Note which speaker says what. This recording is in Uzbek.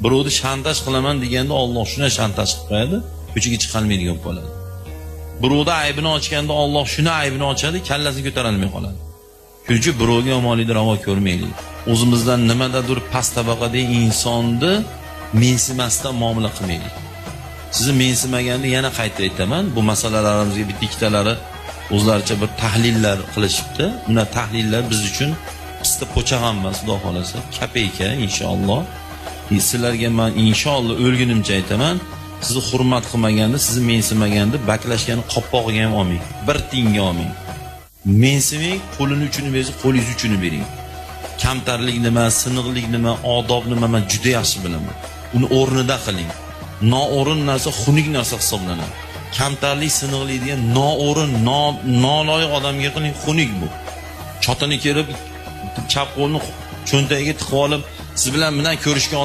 Speaker 1: Birovni shantaj qilaman deganda Alloh shuni shantaj qilib qo'yadi, ko'chaga chiqolmaydigan bo'ladi. Birovni aybini ochganda Alloh shuni aybini ochadi, kallasini ko'tara olmay qoladi. Shuning uchun birovga yomonlikni ravo ko'rmaylik. O'zimizdan nimadadir past tabaqadagi insonni mensimasdan muomala qilmaylik. Sizni mensimaganda yana qayta aytaman, bu masalalarimizga bitta ikkitalari o'zlaricha bir tahlillar qilishibdi. Buna tahlillar biz uchun pista po'cha ham emas, xudo xolasa, kapayka inshaalloh. Sizlarga men inshaalloh o'lgunimcha aytaman, sizni hurmat qilmaganda, sizni mensimaganda baklashgani qoppog'iga ham olmang. Bir tiyinga olmang. Mensimang, qo'lini uchini bersa, qo'lingiz uchini bering. Kamtarlik nima, siniqlik nima, odob nima men juda yaxshi bilaman. Uni o'rnida qiling. Noo'rin narsa xunuk narsa hisoblanadi. Kamtarlik, siniqlik degan noo'rin, noloyiq odamga qiling, xunuk bu. Chotini kelib chap qo'lni cho'ntagiga tiqib olib, siz bilan ko'rishgan